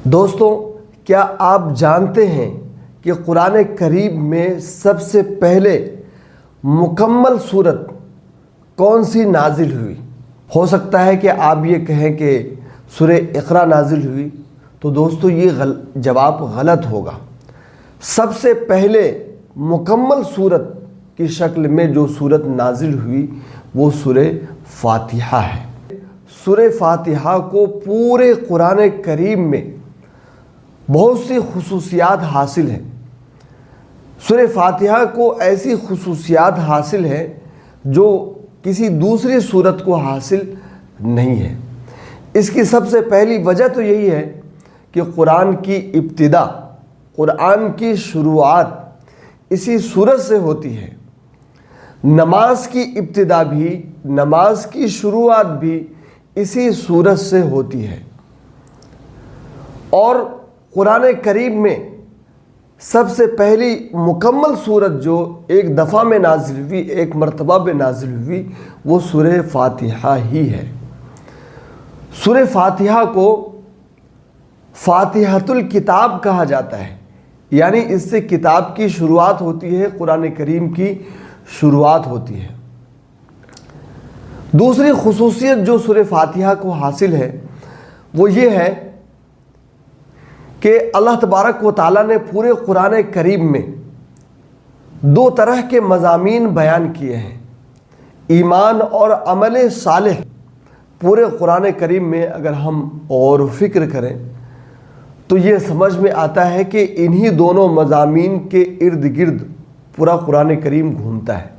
دوستوں، کیا آپ جانتے ہیں کہ قرآن کریم میں سب سے پہلے مکمل صورت کون سی نازل ہوئی؟ ہو سکتا ہے کہ آپ یہ کہیں کہ سورہ اقرا نازل ہوئی، تو دوستو یہ جواب غلط ہوگا۔ سب سے پہلے مکمل صورت کی شکل میں جو صورت نازل ہوئی وہ سورہ فاتحہ ہے۔ سورہ فاتحہ کو پورے قرآن کریم میں بہت سی خصوصیات حاصل ہیں۔ سورہ فاتحہ کو ایسی خصوصیات حاصل ہیں جو کسی دوسری سورت کو حاصل نہیں ہے۔ اس کی سب سے پہلی وجہ تو یہی ہے کہ قرآن کی ابتدا، قرآن کی شروعات اسی سورت سے ہوتی ہے۔ نماز کی ابتدا بھی، نماز کی شروعات بھی اسی سورت سے ہوتی ہے۔ اور قرآن کریم میں سب سے پہلی مکمل صورت جو ایک دفعہ میں نازل ہوئی، ایک مرتبہ میں نازل ہوئی، وہ سورہ فاتحہ ہی ہے۔ سورہ فاتحہ کو فاتحۃ الکتاب کہا جاتا ہے، یعنی اس سے کتاب کی شروعات ہوتی ہے، قرآن کریم کی شروعات ہوتی ہے۔ دوسری خصوصیت جو سورہ فاتحہ کو حاصل ہے وہ یہ ہے کہ اللہ تبارک و تعالیٰ نے پورے قرآن کریم میں دو طرح کے مضامین بیان کیے ہیں، ایمان اور عمل صالح۔ پورے قرآن کریم میں اگر ہم غور و فکر کریں تو یہ سمجھ میں آتا ہے کہ انہی دونوں مضامین کے ارد گرد پورا قرآن کریم گھومتا ہے۔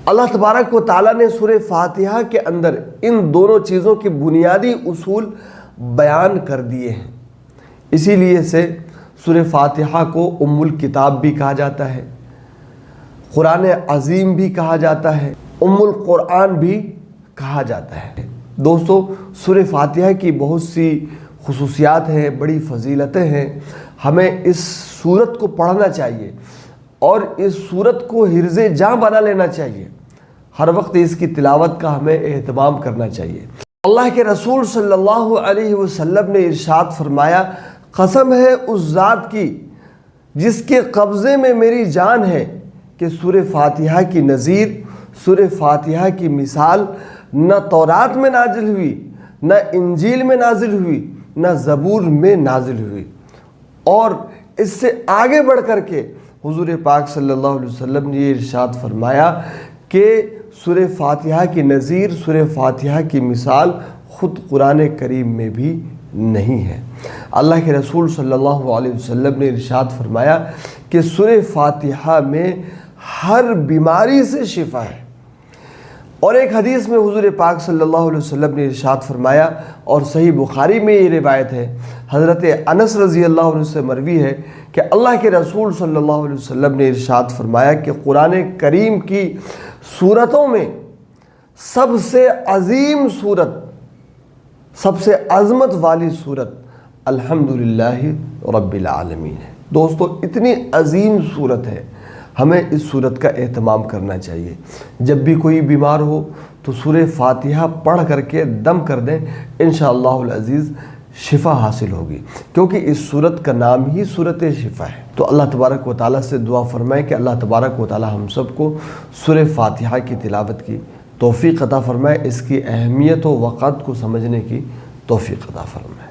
اللہ تبارک و تعالیٰ نے سورہ فاتحہ کے اندر ان دونوں چیزوں کے بنیادی اصول بیان کر دیے ہیں۔ اسی لیے سے سورہ فاتحہ کو ام الکتاب بھی کہا جاتا ہے، قرآن عظیم بھی کہا جاتا ہے، ام القرآن بھی کہا جاتا ہے۔ دوستو، سورہ فاتحہ کی بہت سی خصوصیات ہیں، بڑی فضیلتیں ہیں۔ ہمیں اس سورت کو پڑھنا چاہیے اور اس سورت کو حرز جاں بنا لینا چاہیے۔ ہر وقت اس کی تلاوت کا ہمیں اہتمام کرنا چاہیے۔ اللہ کے رسول صلی اللہ علیہ وسلم نے ارشاد فرمایا، قسم ہے اس ذات کی جس کے قبضے میں میری جان ہے کہ سورہ فاتحہ کی نظیر، سورہ فاتحہ کی مثال نہ تورات میں نازل ہوئی، نہ انجیل میں نازل ہوئی، نہ زبور میں نازل ہوئی۔ اور اس سے آگے بڑھ کر کے حضور پاک صلی اللہ علیہ وسلم نے یہ ارشاد فرمایا کہ سورہ فاتحہ کی نظیر، سورہ فاتحہ کی مثال خود قرآن کریم میں بھی نہیں ہے۔ اللہ کے رسول صلی اللہ علیہ وسلم نے ارشاد فرمایا کہ سورہ فاتحہ میں ہر بیماری سے شفا ہے۔ اور ایک حدیث میں حضور پاک صلی اللہ علیہ وسلم نے ارشاد فرمایا، اور صحیح بخاری میں یہ روایت ہے، حضرت انس رضی اللہ عنہ سے مروی ہے کہ اللہ کے رسول صلی اللہ علیہ وسلم نے ارشاد فرمایا کہ قرآن کریم کی سورتوں میں سب سے عظیم صورت، سب سے عظمت والی صورت الحمدللہ رب العالمین ہے۔ دوستو، اتنی عظیم صورت ہے، ہمیں اس صورت کا اہتمام کرنا چاہیے۔ جب بھی کوئی بیمار ہو تو سورہ فاتحہ پڑھ کر کے دم کر دیں، انشاءاللہ العزیز شفا حاصل ہوگی، کیونکہ اس صورت کا نام ہی صورت شفا ہے۔ تو اللہ تبارک و تعالیٰ سے دعا فرمائے کہ اللہ تبارک و تعالیٰ ہم سب کو سورہ فاتحہ کی تلاوت کی توفیق عطا فرمائے، اس کی اہمیت و وقت کو سمجھنے کی توفیق عطا فرمائے۔